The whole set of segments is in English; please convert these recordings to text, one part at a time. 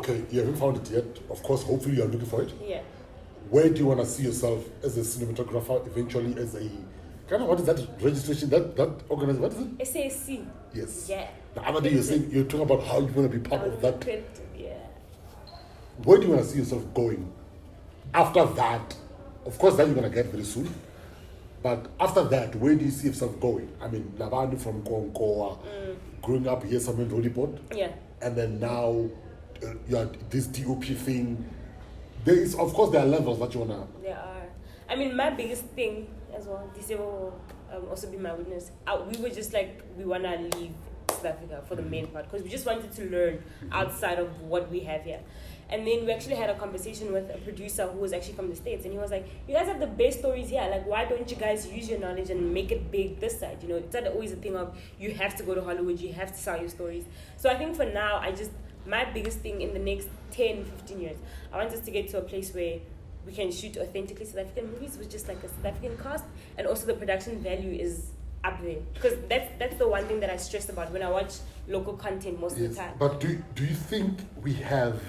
Okay, you haven't found it yet. Of course, hopefully you are looking for it. Yeah. Where do you want to see yourself as a cinematographer, eventually as a, kind of, what is that registration, that organization, what is it? SAC. Yes. Yeah. The other day you're talking about how you want to be part of that. Yeah. Where do you want to see yourself going? After that, of course, that you're going to get very soon. But after that, where do you see yourself going? I mean, Lavani from Konkoa, growing up here somewhere in Rolipod. Yeah. And then now, you are this DOP thing. There is, of course, there are levels that you want to... There are. I mean, my biggest thing as well, this will also be my witness. We were just like, we want to leave South Africa for the main part, because we just wanted to learn outside of what we have here. And then we actually had a conversation with a producer who was actually from the States, and he was like, you guys have the best stories here, like why don't you guys use your knowledge and make it big this side? You know, it's not always a thing of you have to go to Hollywood, you have to sell your stories. So I think for now, my biggest thing in the next 10, 15 years, I want us to get to a place where we can shoot authentically South African movies with just like a South African cast, and also the production value is up there, because that's the one thing that I stress about when I watch local content most of the time. But do you think we have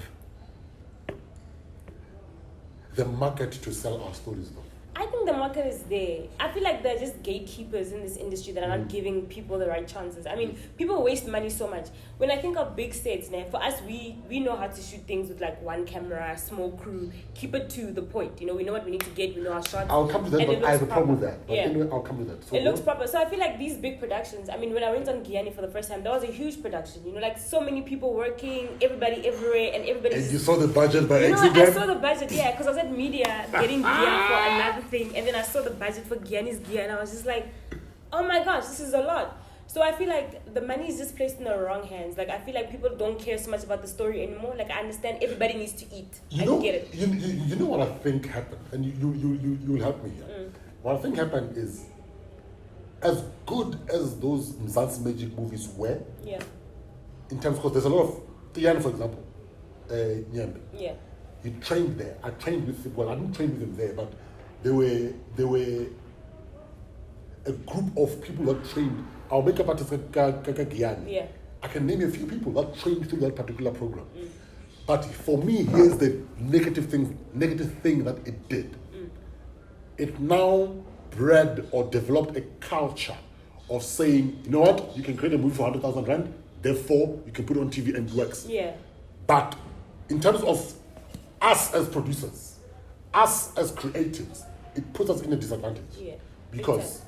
the market to sell our stories though? I think the market is there. I feel like they're just gatekeepers in this industry that are not giving people the right chances. I mean, people waste money so much. When I think of big sets, now, for us, we know how to shoot things with like one camera, small crew, keep it to the point. You know, we know what we need to get, we know our shots. I'll come to that, but I have a problem with that. But yeah. Anyway, I'll come to that. So it looks proper. So I feel like these big productions, I mean, when I went on Guyana for the first time, that was a huge production. You know, like so many people working, everybody everywhere, and everybody. And you saw the budget by accident? I saw the budget, yeah, because I was at media getting gear for another thing, and then I saw the budget for Guyana's gear, and I was just like, oh my gosh, this is a lot. So I feel like the money is just placed in the wrong hands. Like, I feel like people don't care so much about the story anymore. Like, I understand everybody needs to eat. I get it. You know what I think happened, and you will help me here. What I think happened is, as good as those Mzansi Magic movies were, in terms, because there's a lot of, Tiana, for example, Nyembe. Yeah. He trained there. I trained with him. Well, I didn't train with him there, but there were a group of people that trained. Our makeup artist, Guyana. Yeah. I can name a few people that trained through that particular program. But for me, here's the negative thing that it did. It now bred or developed a culture of saying, you know what, you can create a movie for 100,000 rand, therefore you can put it on TV and it works. Yeah. But in terms of us as producers, us as creatives, it puts us in a disadvantage. Yeah. Because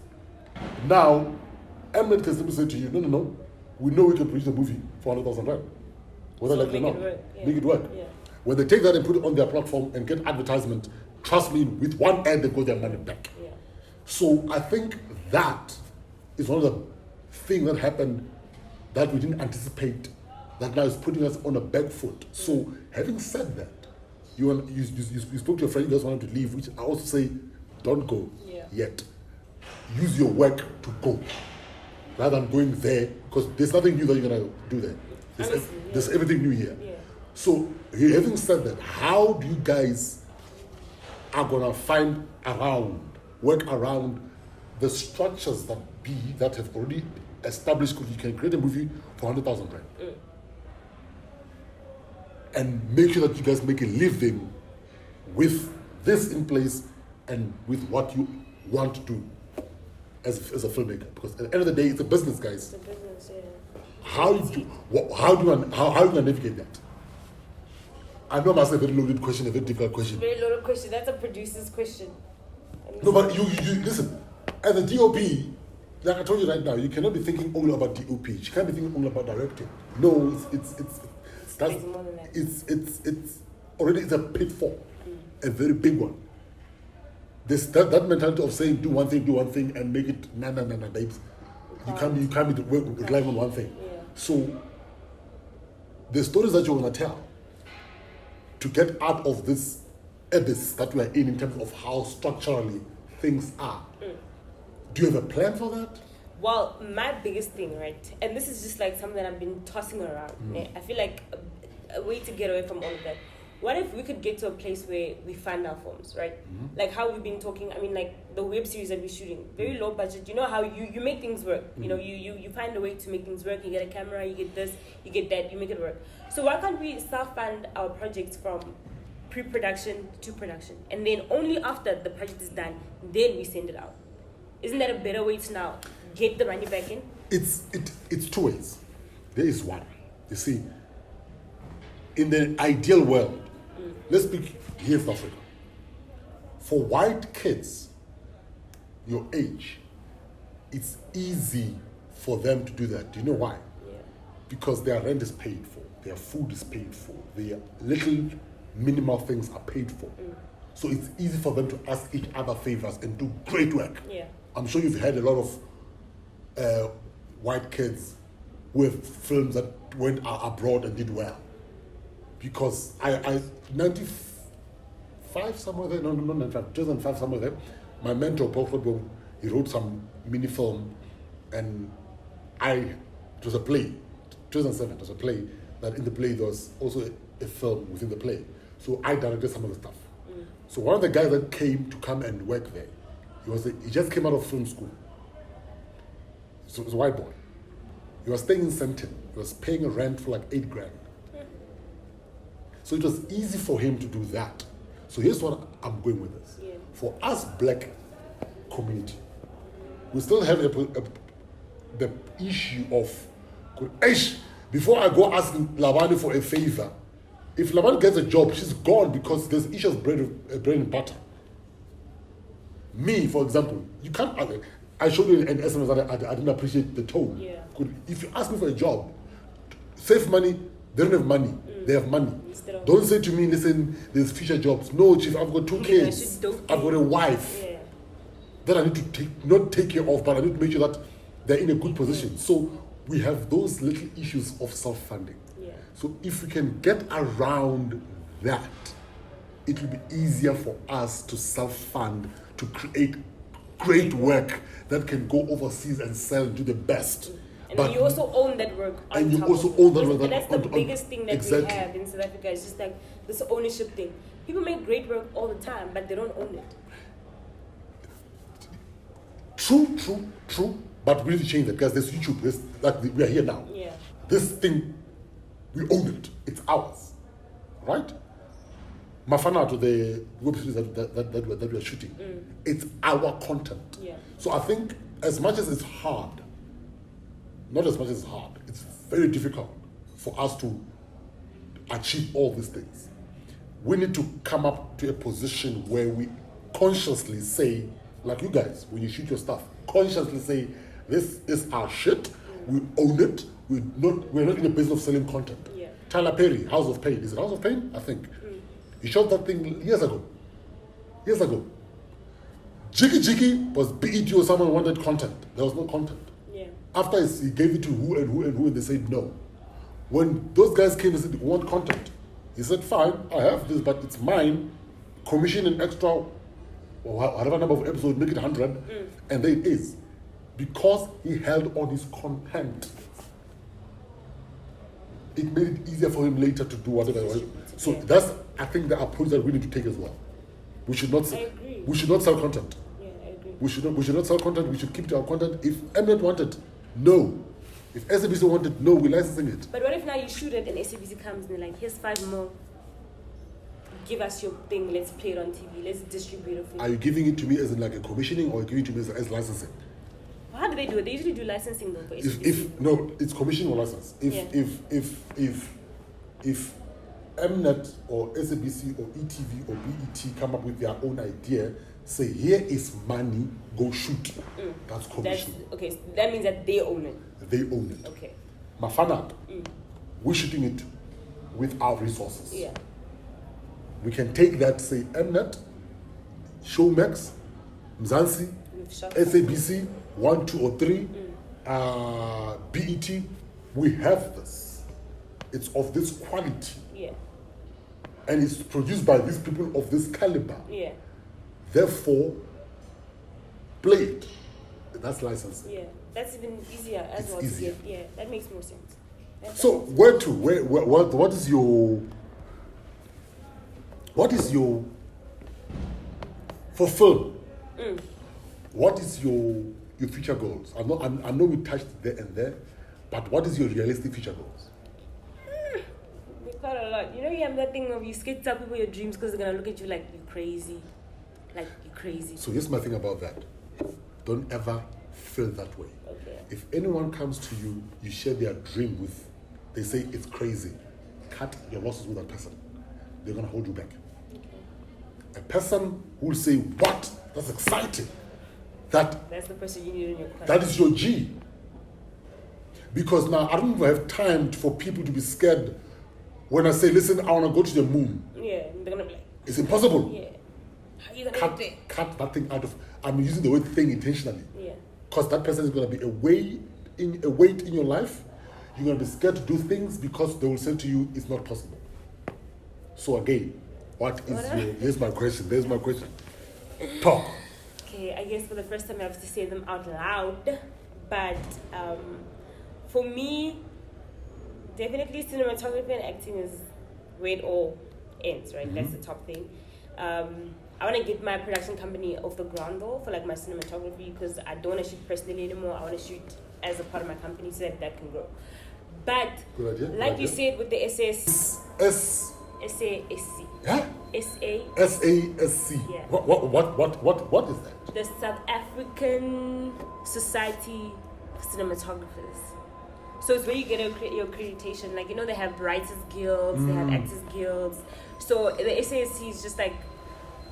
now, Emmet can simply say to you, no, we know we can produce a movie for 100,000 rand. Whether like it or not. Make it work. Yeah. When they take that and put it on their platform and get advertisement, trust me, with one ad, they got their money back. Yeah. So I think that is one of the things that happened that we didn't anticipate, that now is putting us on a back foot. So having said that, you spoke to your friend, you guys wanted to leave, which I also say, don't go yet. Use your work to go, rather than going there, because there's nothing new that you're going to do there. There's everything new here. Yeah. So having said that, how do you guys are going to work around the structures that have already established, because you can create a movie for 100,000 rand and make sure that you guys make a living with this in place and with what you want to do as a filmmaker? Because at the end of the day, it's a business, guys. It's a business, yeah. How do you navigate that? I know I'm asking a very loaded question, a very difficult question. Very loaded question. That's a producer's question. No, but you listen. As a DOP, like I told you right now, you cannot be thinking only about DOP. You can't be thinking only about directing. No, it's more than that. It's already a pitfall, a very big one. This that mentality of saying do one thing and make it nah babes. You can't be relying on one thing. Yeah. So the stories that you want to tell to get out of this abyss that we are in terms of how structurally things are. Do you have a plan for that? Well, my biggest thing, right, and this is just like something that I've been tossing around. I feel like a way to get away from all of that what if we could get to a place where we fund our films, right? Like how we've been talking, I mean, like the web series that we're shooting, very low budget. You know how you make things work. You know, you find a way to make things work. You get a camera, you get this, you get that, you make it work. So why can't we self-fund our projects from pre-production to production? And then only after the project is done, then we send it out. Isn't that a better way to now get the money back in? It's two ways. There is one. You see, in the ideal world, let's speak here in Africa. For white kids your age, it's easy for them to do that. Do you know why? Yeah. Because their rent is paid for, their food is paid for, their little minimal things are paid for. So it's easy for them to ask each other favors and do great work. Yeah. I'm sure you've had a lot of white kids with films that went abroad and did well. Because I 95 somewhere there, no, 95, 2005 somewhere there, my mentor, Pt2, he wrote some mini film, and it was a play, 2007, it was a play, that in the play there was also a film within the play. So I directed some of the stuff. So one of the guys that came to come and work there, he just came out of film school. So it was a white boy. He was staying in Sandton. He was paying a rent for like $8,000. So it was easy for him to do that. So here's what I'm going with this. Yeah. For us black community, we still have the issue of, before I go asking Lavani for a favor, if Lavani gets a job, she's gone because there's issues of bread and butter. Me, for example, you can't. I showed you an SMS that I didn't appreciate the tone. Yeah. If you ask me for a job, save money, they don't have money. They have money. Don't say to me, listen, there's future jobs. No, chief, I've got 2 kids. I've got a wife. Yeah. That I need to not take care of, but I need to make sure that they're in a good position. So we have those little issues of self-funding. Yeah. So if we can get around that, it will be easier for us to self-fund, to create great work that can go overseas and sell and do the best. And then you also own that work. And you also own that work. And that's the biggest thing that exactly. we have in South Africa. It's just like this ownership thing. People make great work all the time, but they don't own it. True. But we need to change that because there's YouTube. We are here now. Yeah. This thing, we own it. It's ours, right? Mafana to the web series that we are shooting. It's our content. Yeah. So I think as much as it's hard, not as much as it's hard, it's very difficult for us to achieve all these things. We need to come up to a position where we consciously say, like you guys, when you shoot your stuff, consciously say, this is our shit, we own it, we're not in the business of selling content. Yeah. Tyler Perry, House of Pain. Is it House of Pain? I think. He shot that thing years ago. Jiggy was BET or someone wanted content. There was no content. Yeah. After he gave it to who, and they said no. When those guys came and said, we want content, he said, fine, I have this, but it's mine. Commission an extra, or whatever number of episodes, make it 100, and there it is. Because he held on his content, it made it easier for him later to do whatever he wanted. So that's, I think, the approach that we need to take as well. We should not. I agree. We should not sell content. Yeah, I agree. We should not sell content. We should keep to our content. If Mnet wanted, no. If SABC wanted, no. We're licensing it. But what if now you shoot it and SABC comes and they're like, here's 5 more. Give us your thing. Let's play it on TV. Let's distribute it for you. Are you giving it to me as in like a commissioning, or are you giving it to me as licensing? How do they do it? They usually do licensing though for SABC. If no, it's commission or license. If Mnet or SABC or ETV or BET come up with their own idea, say here is money, go shoot. That's commission. Okay, so that means that they own it. They own it. Okay. Mafana, we're shooting it with our resources. Yeah. We can take that, say Mnet, Showmax, Mzansi, SABC, 1, 2, or 3, BET. We have this. It's of this quality. Yeah. And it's produced by these people of this caliber. Yeah. Therefore, play it. That's licensing. Yeah. That's even easier as well. Easier. Yeah, that makes more sense. So where to? What is your What is your, for film, what is your future goals? I know we touched there and there, but what is your realistic future goals? Quite a lot. You know, you have that thing of you scared to tell people your dreams because they're gonna look at you like you're crazy. Like you're crazy. So here's my thing about that. Don't ever feel that way. Okay. If anyone comes to you, you share their dream with, they say it's crazy, cut your losses with that person. They're gonna hold you back. Okay. A person who will say, what? That's exciting. That's the person you need in your corner. That is your G. Because now I don't even have time for people to be scared when I say, listen, I want to go to the moon. Yeah, they're gonna be like, it's impossible. yeah. How are you gonna do it? Cut that thing out of. I'm using the word thing intentionally. Yeah. Because that person is going to be a weight in your life. You're going to be scared to do things because they will say to you, it's not possible. So again, here's my question. There's my question. Talk. Okay, I guess for the first time I have to say them out loud. But for me, definitely cinematography and acting is where it all ends, right? That's the top thing. I want to get my production company off the ground though for like my cinematography because I don't want to shoot personally anymore. I want to shoot as a part of my company so that can grow. But Good idea. like you said with the SASC. SASC. Yeah? SASC. Yeah. What is that? The South African Society of Cinematographers. So it's where you get your accreditation. Like, you know, they have writers guilds, they have actors guilds. So the SASC is just like...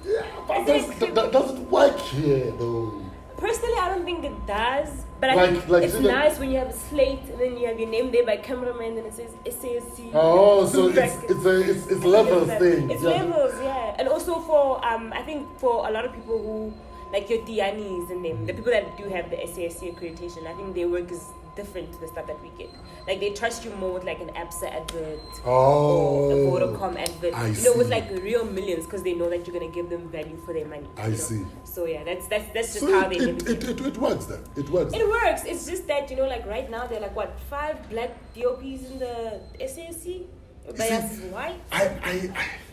Yeah, but that doesn't work here, though. Personally, I don't think it does. But I think it's nice when you have a slate and then you have your name there by cameraman and it says SASC. Oh, so it's levels thing. It's levels, yeah. And also for, I think for a lot of people who, like your Dianis and them, the people that do have the SASC accreditation, I think their work is different to the stuff that we get. Like they trust you more with like an ABSA advert or a Vodacom advert. With like real millions because they know that you're gonna give them value for their money. I see. So yeah, that's just so how they live. It works then. It works. It works. It's just that like right now they're like what 5 black DOPs in the SASC. Everybody else is white.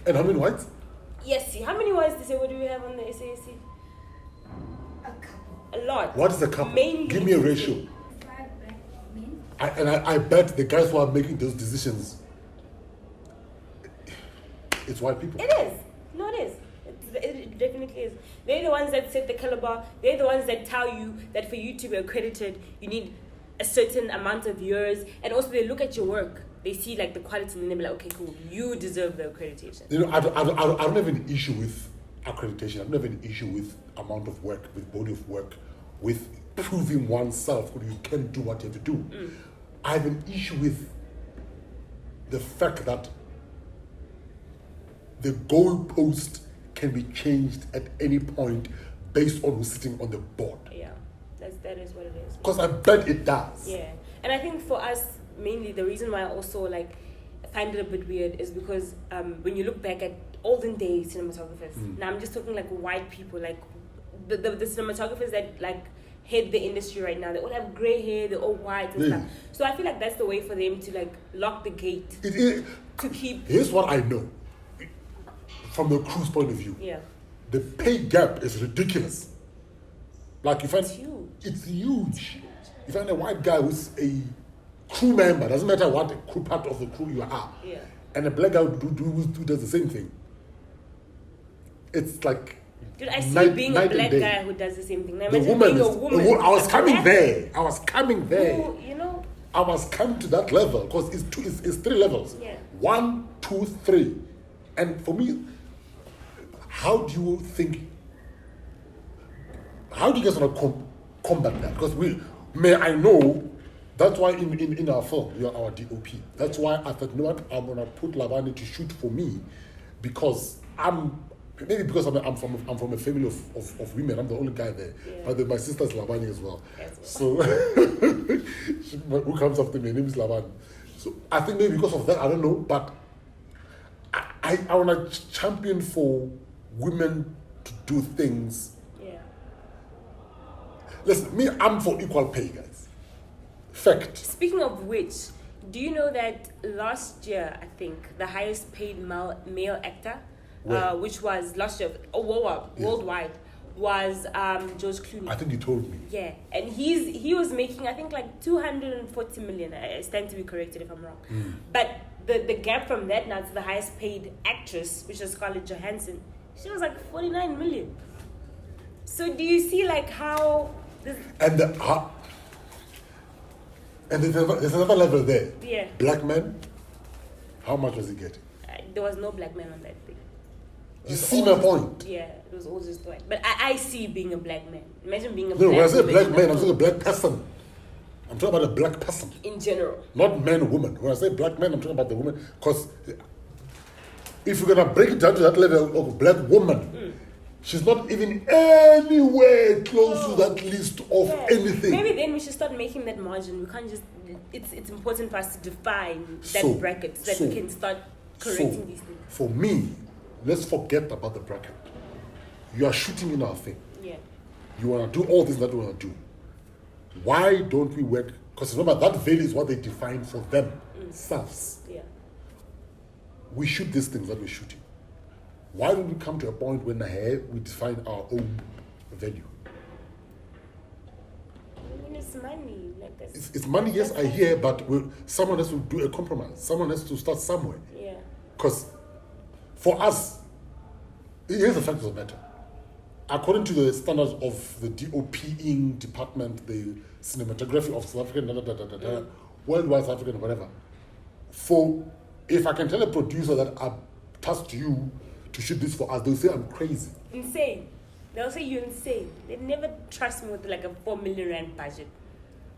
And how many whites? Yes. See, how many whites do we have on the SASC? A couple. A lot. What is a couple? Mainly Give me a ratio. I bet the guys who are making those decisions, it's white people. It is. No, it is. It definitely is. They're the ones that set the caliber. They're the ones that tell you that for you to be accredited, you need a certain amount of years. And also they look at your work. They see like the quality and they're like, okay, cool. You deserve the accreditation. You know, I don't have an issue with accreditation. I don't have an issue with amount of work, with body of work, with proving oneself that you can do what you have to do. I have an issue with the fact that the goalpost can be changed at any point based on who's sitting on the board. Yeah, that is what it is. Because I bet it does. Yeah, and I think for us, mainly the reason why I also like find it a bit weird is because when you look back at olden days cinematographers, now I'm just talking like white people, like the cinematographers that like head the industry right now, they all have grey hair, they're all white and stuff. So I feel like that's the way for them to like lock the gate to keep. Here's what I know from the crew's point of view. Yeah. The pay gap is ridiculous. Like you find it's huge. You find a white guy who's a crew member, doesn't matter what crew part of the crew you are. Yeah. And a black guy who does the same thing. It's like dude, I see being a black guy who does the same thing. Now, the woman I was coming there. Who, you know? I was coming to that level because it's 3 levels. Yeah. 1, 2, 3. And for me, how do you guys want to combat that? Because I know that's why in our film, you're our DOP. That's why I thought, you know what, I'm going to put Lavani to shoot for me because maybe because I'm from a family of women. I'm the only guy there. Yeah. But my sister's Lavani as well. So who comes after me? Her name is Lavani. So I think maybe because of that, I don't know. But I want to champion for women to do things. Yeah. Listen, me, I'm for equal pay, guys. Fact. Speaking of which, do you know that last year, I think, the highest paid male actor Where? which was last year, worldwide, was George Clooney. I think you told me. Yeah, and he was making I think like 240 million. I stand to be corrected if I'm wrong. But the gap from that now to the highest paid actress, which is Scarlett Johansson, she was like 49 million. So do you see like how this? And there's another level there. Yeah. Black man, how much was he getting? There was no black man on that thing. It You was see all my point? Yeah, it was all just white. But I see being a black man. Imagine being a No, black when I say woman black in man, a I'm saying a film. black person. I'm talking about a black person, In general. not man or woman. When I say black man, I'm talking about the woman. Because if you're gonna break it down to that level of black woman, she's not even anywhere close to that list of Yeah. anything. Maybe then we should start making that margin. We can't just. It's important for us to define that So- bracket so that we can start correcting these things. For me, let's forget about the bracket. You are shooting in our thing. Yeah. You want to do all this that we want to do. Why don't we work? Because remember, that value is what they define for themselves. Yeah. We shoot these things that we're shooting. Why don't we come to a point when we define our own value? I mean, it's money. Like that's, It's money, yes, I hear, but someone has to do a compromise. Someone has to start somewhere. Yeah. Because for us, here's the fact of the matter. According to the standards of the DOPing department, the cinematography of South African, worldwide South African, whatever. If I can tell a producer that I tasked you to shoot this for us, they'll say I'm crazy. Insane. They'll say you're insane. They never trust me with like a 4 million rand budget.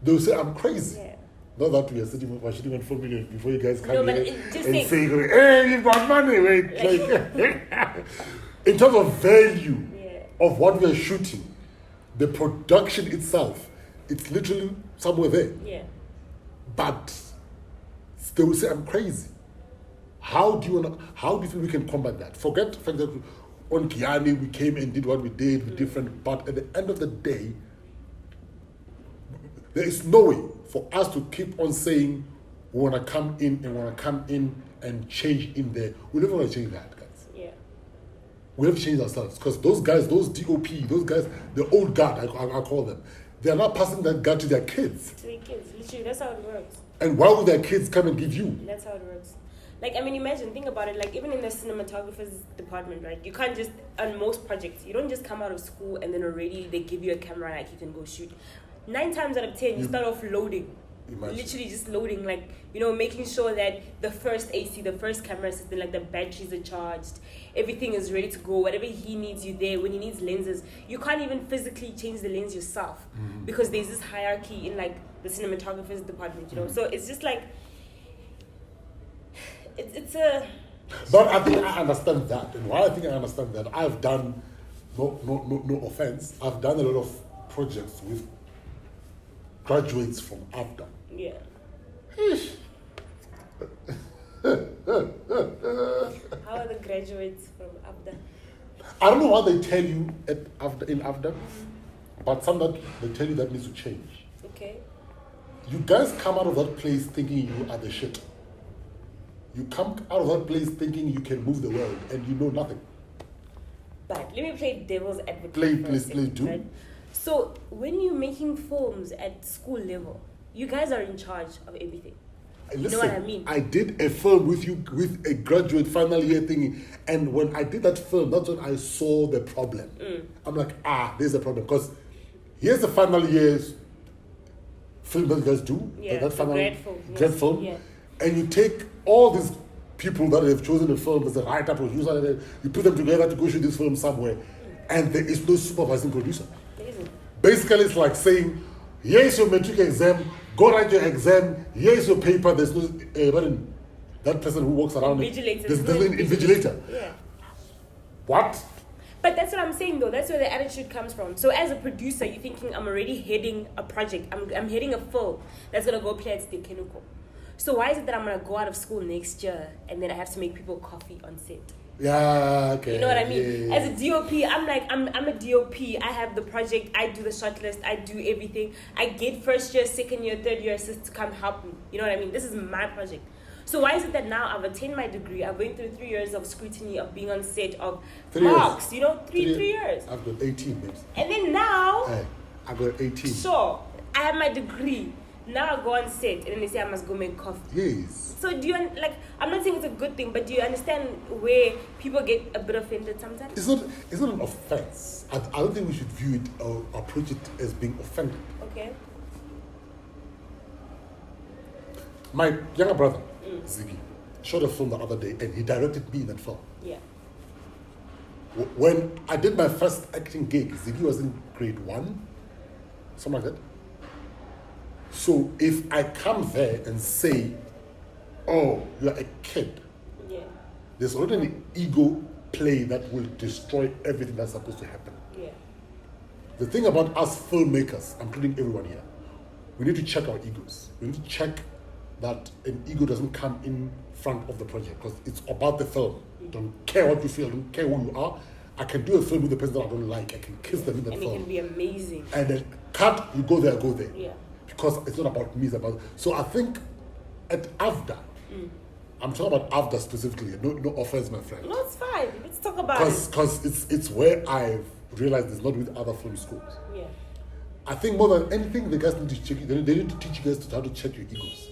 They'll say I'm crazy. Yeah. Not that we are shooting on 4 million before you guys come No, but here it just and takes- say, hey, you've got money, wait. Like, in terms of value of what we are shooting, the production itself, it's literally somewhere there. Yeah. But they will say I'm crazy. How do you think we can combat that? Forget the fact that on Kiani we came and did what we did, we different, but at the end of the day, there is no way for us to keep on saying we want to come in and change in there. We're never going to change that, guys. Yeah. We have to change ourselves because those guys, those DOP, those guys, the old guard, I call them, they are not passing that guard to their kids. To the kids. Literally, that's how it works. And why would their kids come and give you? That's how it works. Like, I mean, imagine, think about it, like, even in the cinematographer's department, right? You can't just, on most projects, you don't just come out of school and then already they give you a camera, like, you can go shoot. 9 times out of 10, you start off loading. Imagine. Literally just loading, like, you know, making sure that the first AC, the first camera system, like, the batteries are charged, everything is ready to go, whatever he needs, you there. When he needs lenses, you can't even physically change the lens yourself because there's this hierarchy in, like, the cinematographer's department, you know? So it's just like, it's a... But I think I understand that. And why I think I understand that, I've done, no offense, I've done a lot of projects with graduates from AFDA. Yeah. How are the graduates from AFDA? I don't know what they tell you in AFDA, but some that they tell you that needs to change. Okay. You guys come out of that place thinking you are the shit. You come out of that place thinking you can move the world and you know nothing. But let me play devil's advocate. Please second, do. right? So when you're making films at school level, you guys are in charge of everything. Listen, know what I mean? I did a film with you with a graduate final year thing, and when I did that film, that's when I saw the problem. I'm like, there's a problem because here's the final year's film that you guys do. Yeah, that the final grad film, yes. grad film, Yeah. and you take all these people that have chosen the film as a writer, producer, you put them together to go shoot this film somewhere, and there is no supervising producer. There isn't. Basically, it's like saying, here's your matric exam, go write your exam, here's your paper, there's no, that person who walks around, Invigilator. there's an invigilator. Yeah. What? But that's what I'm saying though. That's where the attitude comes from. So as a producer, you're thinking, I'm already heading a project. I'm heading a film that's going to go play at Stekenuko. So why is it that I'm going to go out of school next year and then I have to make people coffee on set? Yeah, okay. You know what I mean? Yeah. As a DOP, I'm like, I'm a DOP. I have the project. I do the shortlist. I do everything. I get first year, second year, third year assists to come help me. You know what I mean? This is my project. So why is it that now I've attained my degree, I've been through 3 years of scrutiny, of being on set, of 3 years. marks, you know, three years. I've got 18, babes. And then now, I've got 18. sure, I have my degree. Now I go on set and then they say I must go make coffee. Yes. So do you, like, I'm not saying it's a good thing, but do you understand where people get a bit offended sometimes? It's not an offense. I don't think we should view it or approach it as being offended. Okay. My younger brother, Ziggy, shot a film the other day and he directed me in that film. Yeah. When I did my first acting gig, Ziggy was in grade 1, something like that. So if I come there and say, oh, you're a kid, Yeah. there's already an ego play that will destroy everything that's supposed to happen. Yeah. The thing about us filmmakers, including everyone here, we need to check our egos. We need to check that an ego doesn't come in front of the project because it's about the film. Don't care what you feel, don't care who you are. I can do a film with the person that I don't like. I can kiss them in the And film. it can be amazing. And then cut, you go there, go there. Yeah. Because it's not about me, it's about... So I think at AFDA, I'm talking about AFDA specifically, no offense, my friend. No, it's fine. Let's talk about it. Because it's where I've realized it's not with other film schools. Yeah. I think more than anything, the guys need to check. They need to teach you guys how to check your egos.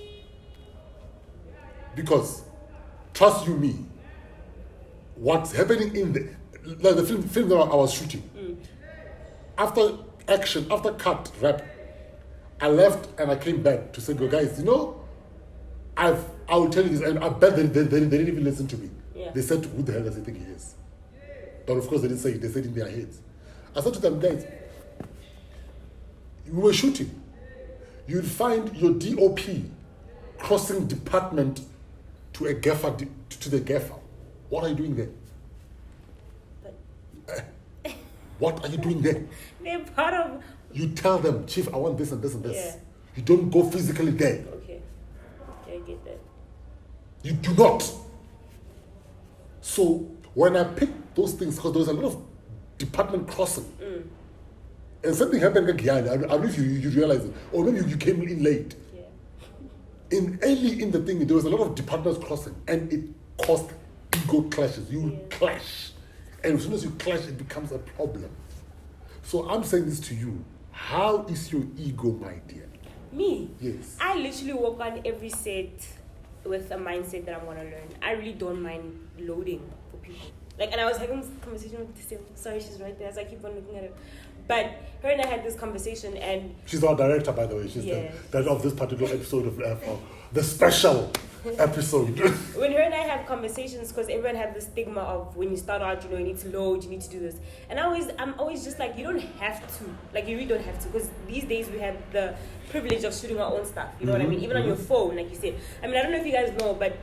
Because, trust you me, what's happening in the film that I was shooting, after action, after cut, rap, I left and I came back to say, go guys, you know, I will tell you this, and I bet they didn't even listen to me. Yeah. They said, who the hell does he think he is? But of course they didn't say it, they said it in their heads. I said to them, guys, we were shooting. You'd find your DOP crossing department to a gaffer, to the gaffer. What are you doing there? What are you doing there? They're part of... You tell them, Chief, I want this and this and this. Yeah. You don't go physically there. Okay. I get that. You do not. So when I picked those things, because there was a lot of department crossing, and something happened like I don't know if you realize it, or maybe you came in late. Yeah. Early in the thing, there was a lot of departments crossing, and it caused ego clashes. You clash, and as soon as you clash, it becomes a problem. So I'm saying this to you: how is your ego, my dear? Me? Yes. I literally walk on every set with a mindset that I want to learn. I really don't mind loading for people. Like, and I was having this conversation with Tissim. Sorry, she's right there, so I keep on looking at her. But her and I had this conversation, and She's our director, by the way. She's the of this particular episode of the special episode. when her and I have conversations, because everyone have the stigma of when you start out, you know, you need to load, you need to do this. And I'm always just like, you don't have to. Like, you really don't have to. Because these days we have the privilege of shooting our own stuff. You know what I mean? Even on your phone, like you said. I mean, I don't know if you guys know, but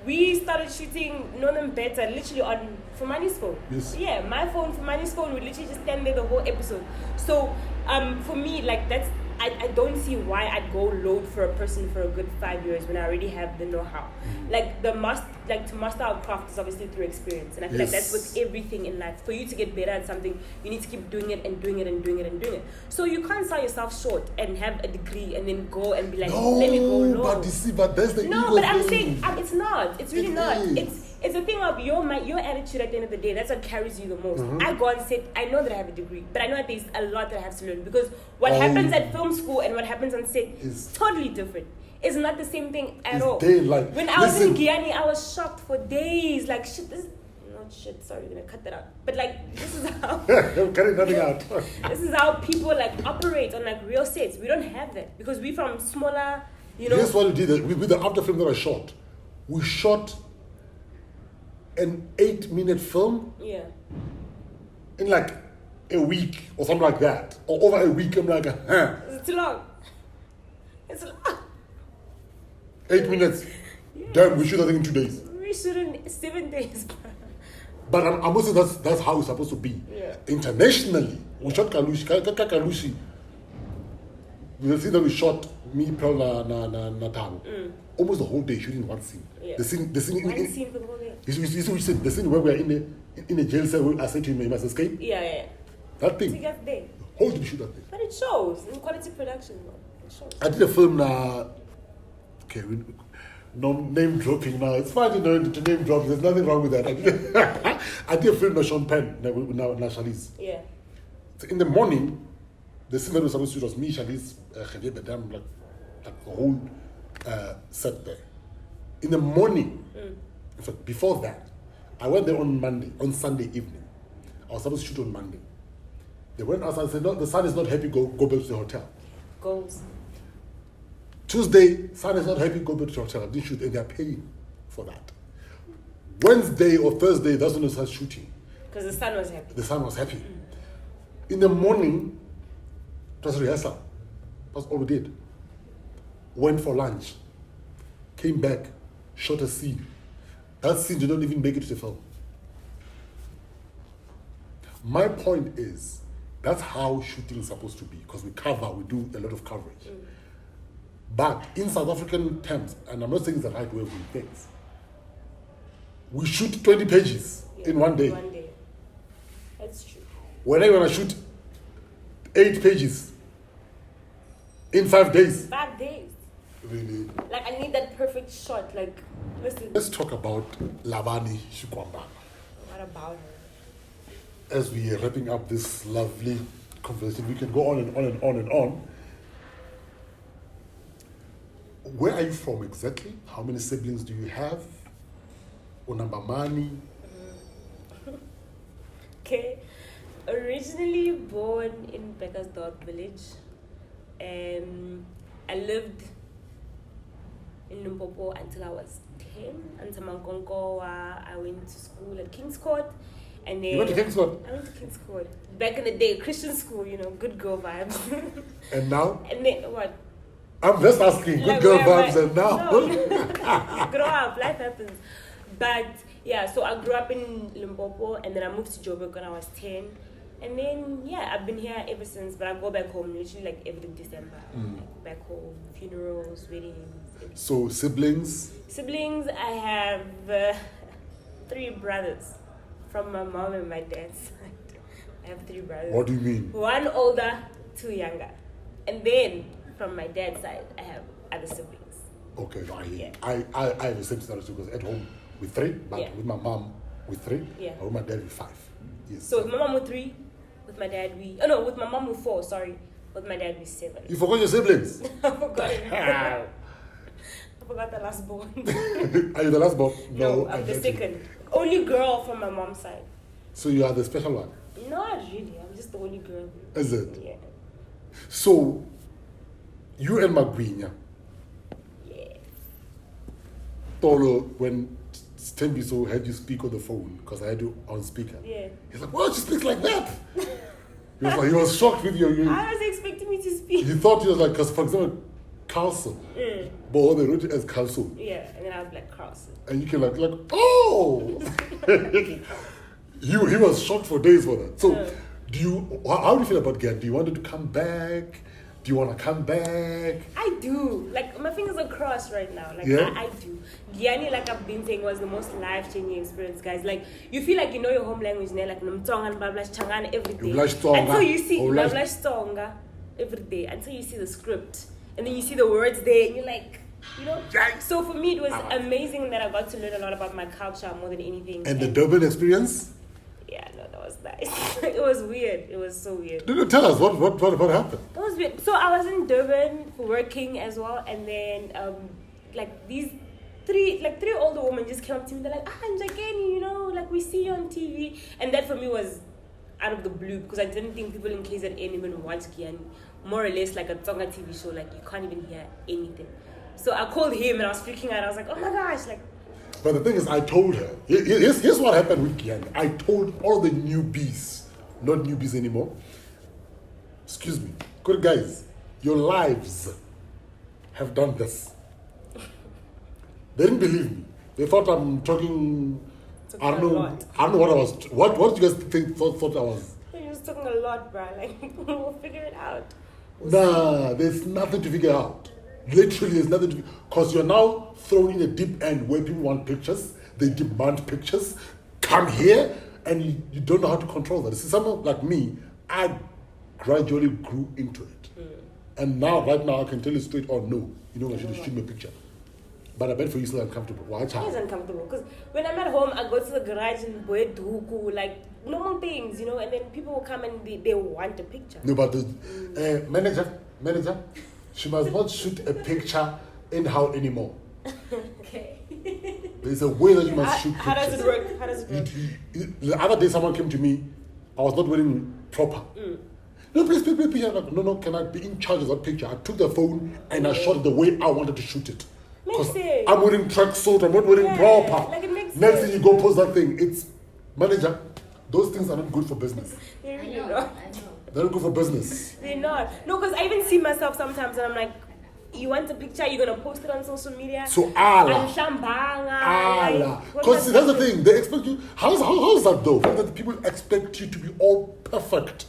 we started shooting Know Them Better literally on Fumani's phone. Yes. Yeah, my phone, Fumani's phone, we literally just stand there the whole episode. So, for me, like, that's... I don't see why I'd go load for a person for a good 5 years when I already have the know-how. Like, to master our craft is obviously through experience. And I feel like that's with everything in life. For you to get better at something, you need to keep doing it and doing it and doing it and doing it. So you can't sell yourself short and have a degree and then go and be like, let me go low. But you see, that's the No, ego but I'm thing. saying, it's not. It's really not. Is. It's a thing of your attitude at the end of the day. That's what carries you the most. I go and say, I know that I have a degree, but I know that there's a lot that I have to learn, because what happens at film school and what happens on set is totally different. It's not the same thing at all. Daylight. When I was in Guyana, I was shocked for days. Like, shit, this... Not shit, sorry, we're gonna cut that out. But, like, this is how... I'm cutting nothing out. This is how people, like, operate on, like, real sets. We don't have that, because we from smaller, you know... Here's what we did. With the after film that I shot, we shot an 8-minute film in like a week or something like that, or over a week. I'm like, It's too long. It's long. 8 minutes. Damn, we shoot that thing in 2 days. We shoot in 7 days. But I'm also that's how it's supposed to be. Yeah. Internationally, we shot Kalushi. The scene that we shot, me, Pearl, na Tabo. Almost the whole day shooting one scene. Yeah. The scene One scene for the whole day. You see the scene where we're in a jail cell where I said to him, you must escape. Yeah. That So thing. you got there. How did we shoot that thing? But it shows in quality production, bro. It shows. I did a film now. Okay, No name dropping now. It's fine to name drop. There's nothing wrong with that. I did a film with Sean Penn now Charlize. Yeah. So in the morning, the scene that was supposed to shoot was me, Charlize, Javier Bedam, like the whole set there. In the morning, in fact, before that, I went there on Sunday evening. I was supposed to shoot on Monday. They went outside and said, no, the son is not happy, go back to the hotel. Goals. Tuesday, son is not happy, go back to the hotel. I didn't shoot, and they're paying for that. Wednesday or Thursday, that's when they start shooting. Because the son was happy. The son was happy. In the morning, it was rehearsal. That's all we did. Went for lunch. Came back, shot a scene. That scene did not even make it to the film. My point is, that's how shooting is supposed to be, because we do a lot of coverage. But in South African terms, and I'm not saying it's the right way of doing things, we shoot 20 pages in one day. One day. That's true. When I want to shoot 8 pages in 5 days. 5 days. Really? Like, I need that perfect shot. Like, listen. Let's talk about Lavani Shikwambana. What about her? As we are wrapping up this lovely conversation, we can go on and on and on and on. Where are you from exactly? How many siblings do you have? Unambamani? Okay. Originally born in Bekkersdorp village. I lived in Limpopo until I was 10. Until Mankonkowa, I went to school at King's Court. And then You went to King's Court? I went to King's Court. Back in the day, Christian school, good girl vibes. And now? And then what? I'm just asking, good Like, girl where am vibes I? and now? No. Grow up, life happens. But yeah, so I grew up in Limpopo and then I moved to Joburg when I was 10. And then, yeah, I've been here ever since, but I go back home literally like every December. Like, back home, funerals, weddings. Everything. So, siblings? Siblings, I have 3 brothers from my mom and my dad's side. I have 3 brothers. What do you mean? 1 older, 2 younger. And then from my dad's side, I have other siblings. Okay, no, Yeah. I have the same scenario because at home with 3, but Yeah. with my mom with 3, Yeah. and with my dad with 5. Yes. So with my mom with 3, with my dad with my mom with 4, sorry. With my dad with 7. You forgot your siblings? I forgot it. I forgot the last born. Are you the last born? No, I I'm the get second. you. Only girl from my mom's side. So you are the special one? Not really. I'm just the only girl. Is it? Yeah. So, you and Magwinya, Yeah. Tolo, when Tembiso had you speak on the phone, because I had you on speaker, Yeah. he's like, why she speaks like that? He was shocked with you. I was expecting me to speak. He thought he was like, because for example, Carlson, but they wrote it as Carlson. Yeah, and then I was like Carlson. And you can like, oh! he was shocked for days for that. So, how do you feel about Gyan? Do you want it to come back? Do you want to come back? I do. Like, my fingers are crossed right now. Like, Yeah? I do. Giyani, like I've been saying, was the most life-changing experience, guys. Like, you feel like you know your home language, like Nomtonga and Bablash Changana every day. Bablash Tonga. Until you see Bablash- Bablash Tonga every day. Until you see the script. And then you see the words there, and you're like, So for me, it was amazing that I got to learn a lot about my culture more than anything. And the Durban experience? Yeah, no, that was nice. It was weird. It was so weird. Tell us, what happened? It was weird. So I was in Durban working as well, and then these three older women just came up to me. They're like, Njageni, like we see you on TV, and that for me was out of the blue because I didn't think people in KZN even watch Giyani. More or less like a Tonga TV show, like you can't even hear anything. So I called him and I was freaking out. I was like, oh my gosh, like. But the thing is, I told her, here's what happened with Giyani. I told all the newbies, not newbies anymore, excuse me, good guys, your lives have done this. They didn't believe me. They thought I'm talking, I don't know what I was, what did you guys thought I was? You're just talking a lot, bro. Like, we'll figure it out. Nah, there's nothing to figure out. Literally, there's nothing to figure out. Because you're now thrown in a deep end where people want pictures, they demand pictures, come here, and you don't know how to control that. See, someone like me, I gradually grew into it. And now, right now, I can tell you straight on, no, I should shoot me a picture. But I bet for you still uncomfortable. Why, It is child? uncomfortable because when I'm at home, I go to the garage and wear duku, like normal things, and then people will come and they want a picture. No, but the manager, she must not shoot a picture anyhow anymore. Okay. There's a way that you must shoot How does it pictures. work? How does it work? The other day, someone came to me. I was not wearing proper. No, please. I'm like, no, can I be in charge of that picture? I took the phone and I shot it the way I wanted to shoot it. Makes sense. I'm wearing tracksuit, I'm not wearing proper. Like it makes Next sense. thing you go post that thing, it's manager. Those things are not good for business. They're I really know. not. They're not good for business. They're not. No, because I even see myself sometimes and I'm like, you want a picture, you're going to post it on social media. So Allah. And shambanga. Because that's the thing, they expect you. How is that though? That people expect you to be all perfect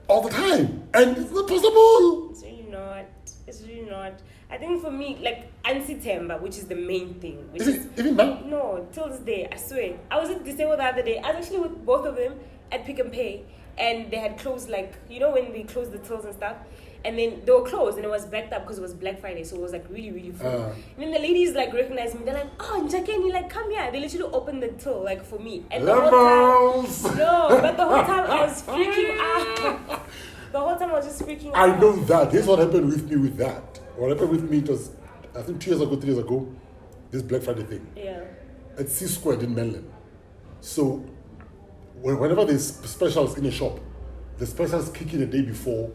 all the time, and it's not possible. It's really not. It's really not. I think for me, like Ansi-Temba, which is the main thing. Which is Even now. no, till this day, I swear. I was at Disabled the other day. I was actually with both of them at Pick and Pay, and they had closed, like, when they closed the tills and stuff, and then they were closed and it was backed up because it was Black Friday, so it was like really, really full. And then the ladies like recognized me. They're like, "Oh, Njakeni, like come here." They literally opened the till like for me. And the whole Levels. time, no, but the whole time I was freaking out. The whole time I was just freaking out. I know that. Here's what happened with me with that. What happened with me, it was, I think 3 years ago, this Black Friday thing. Yeah. At C Squared in Mainland. So, whenever there's specials in a shop, the specials kick in the day before,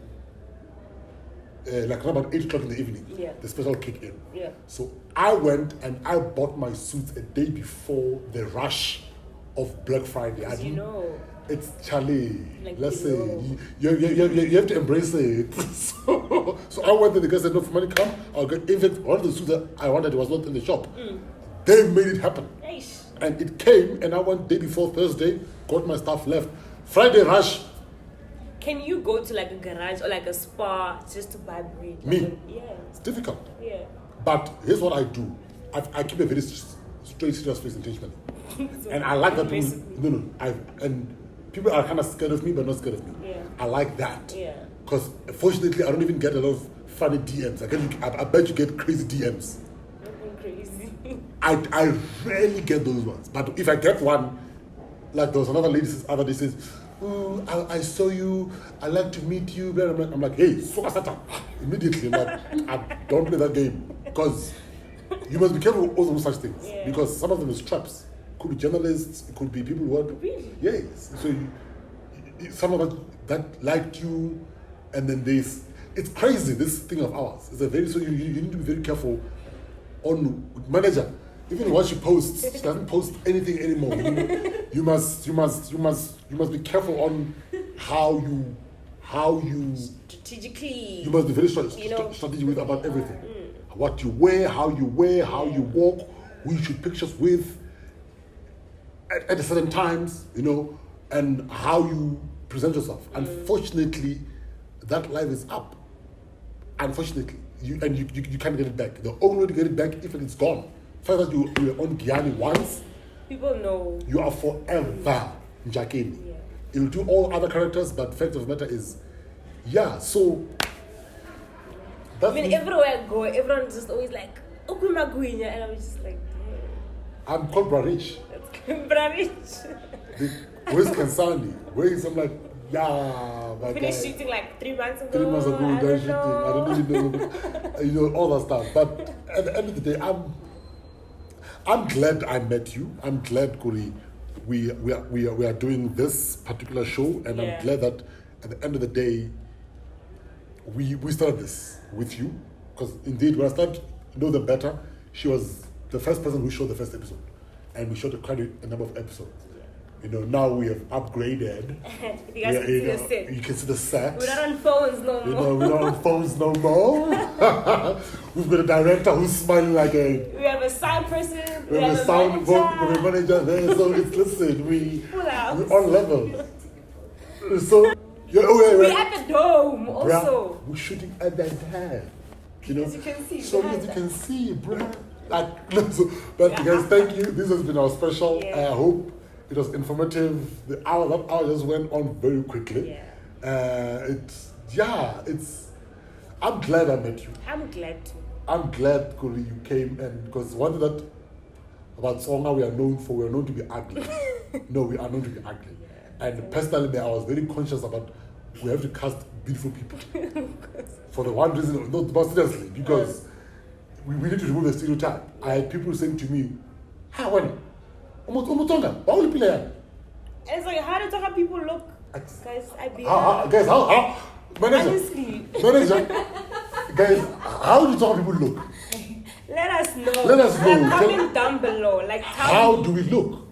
like around about 8 o'clock in the evening. Yeah. The special kick in. Yeah. So, I went and I bought my suits a day before the rush of Black Friday. I didn't, it's Charlie. Like, let's you say know. you have to embrace it. so I went there. The guy said, "No, Fumani, come. I'll get." In fact, one of the suits that I wanted was not in the shop. They made it happen, Eish. and it came. And I went day before Thursday, got my stuff left. Friday rush. Can you go to like a garage or like a spa just to buy bread? Me? Like yeah. It's difficult. Yeah. But here's what I do. I keep a very straight, serious face intentionally, So and I like that. don't mess with me. And people are kind of scared of me, but not scared of me. Yeah. I like that. Yeah. Because fortunately, I don't even get a lot of funny DMs. I bet you get crazy DMs. Nothing crazy. I rarely get those ones. But if I get one, like there was another lady the other day says, "Oh, I saw you. I like to meet you." Blah, blah, blah. I'm like, "Hey, Sokasata!" Immediately, I'm like, I don't play that game because you must be careful with all those such things because some of them is traps. Could be journalists. It could be people who are Really? yes. So some of them that liked you, and then it's crazy. This thing of ours is a very so you need to be very careful on manager. Even what she posts, she doesn't post anything anymore. You must be careful on how you Strategically. you must be very strategic about everything. What you wear, how you walk, who you shoot pictures with at certain times, and how you present yourself. Unfortunately, that life is up. Unfortunately, you can't get it back. The only way to get it back if it's gone. First that you were on Guyana once, People know. you are forever Njakeni. Yeah. You'll do all other characters, but fact of the matter is, so that's me. Everywhere I go, everyone's just always like, "Okuma Guinya," and I'm just like, I'm called Brarich. "That's Branish." Where's Kansani? I'm like, my Finished guy. shooting like 3 months ago. 3 months ago, I done don't shooting. know. I don't even know, all that stuff. But at the end of the day, I'm glad I met you. I'm glad, Kuri, we are doing this particular show, and I'm glad that at the end of the day, we started this with you, because indeed, when I started to know them better, she was the first person who showed the first episode, and we showed quite a number of episodes. Now we have upgraded. You guys can see the set. You can see the set. We're not on phones no more. We're not on phones no more. We've got a director who's smiling like a. We have a sound person. We have a sound manager there. So we're on level. So we're at the dome also. We're shooting at that time. As you can see. So as you can see, bruh. But guys, thank you. This has been our special. I hope it was informative. That hour just went on very quickly. Yeah. I'm glad I met you. I'm glad to. I'm glad, Kuri, you came, and because one thing that about Tsonga we are known for, we are known to be ugly. No, we are known to be ugly. And personally, I was very conscious about we have to cast beautiful people. For the one reason, not but seriously, because we need to remove the stereotype. I had people saying to me, "How when? Tonga, why will you play?" And it's like, how do Tonga people look? Guys, Guys, how? Manager, honestly, guys, how do Tonga people look? let us know. Let us know. Comment down below. Like, How do we look?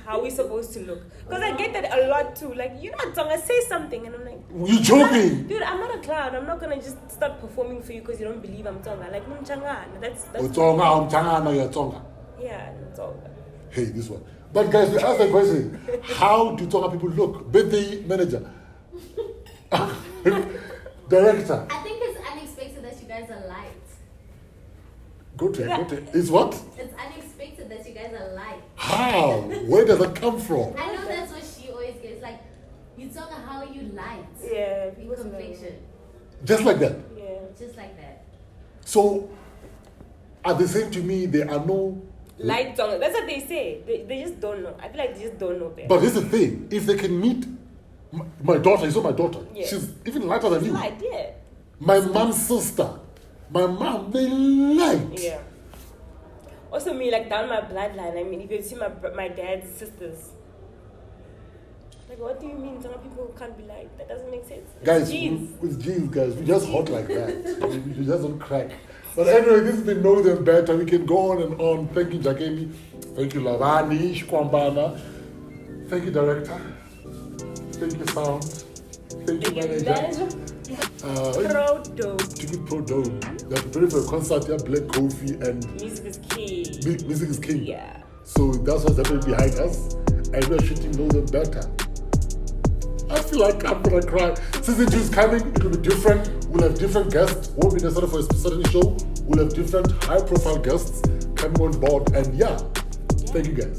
How we supposed to look? Because I get that a lot too. Like, you're not Tonga, say something, and I'm like, You joking? dude, I'm not a clown. I'm not gonna just start performing for you because you don't believe I'm Tonga. Like, that's Tonga, I'm Tonga, now you're Tonga. yeah, I'm Tonga. Hey, this one. But guys, we asked the question, how do Tonga people look? Birthday manager. Director. I think it's unexpected that you guys are light. Go to it. It's what? It's unexpected that you guys are light. How? Where does that come from? I know that's what she always gets. Like, you talk about how you light. Yeah, Your complexion. Just like that. Yeah. Just like that. So, are they saying to me there are no... Light Tonga. That's what they say. They just don't know. I feel like they just don't know better. But here's the thing. If they can meet my daughter, you saw my daughter. Yeah. She's even lighter than you. Light, yeah. My mom's sister. My mom, they light. Yeah. Also me, like down my bloodline. I mean, if you see my dad's sisters, like, what do you mean? Some people can't be like that. Doesn't make sense. It's Guys, genes. with genes, guys, we just hot like that. We just don't crack. But anyway, this has been Know Them Better. We can go on and on. Thank you, Jakemi. Thank you, Lavani, Shikwambana. Thank you, director. Thank you, sound. Thank you, manager. Pro dope. Ticket Pro Dome. They're preparing for a concert here, Black Coffee, and Music is key. music is king. Yeah. So that's what's happening behind us. And we're shooting Know Them Better. I feel like I'm gonna cry. Season 2 is coming, it will be different. We'll have different guests. Won't be necessarily for a certain show. We'll have different high profile guests coming on board. And yeah, thank you guys.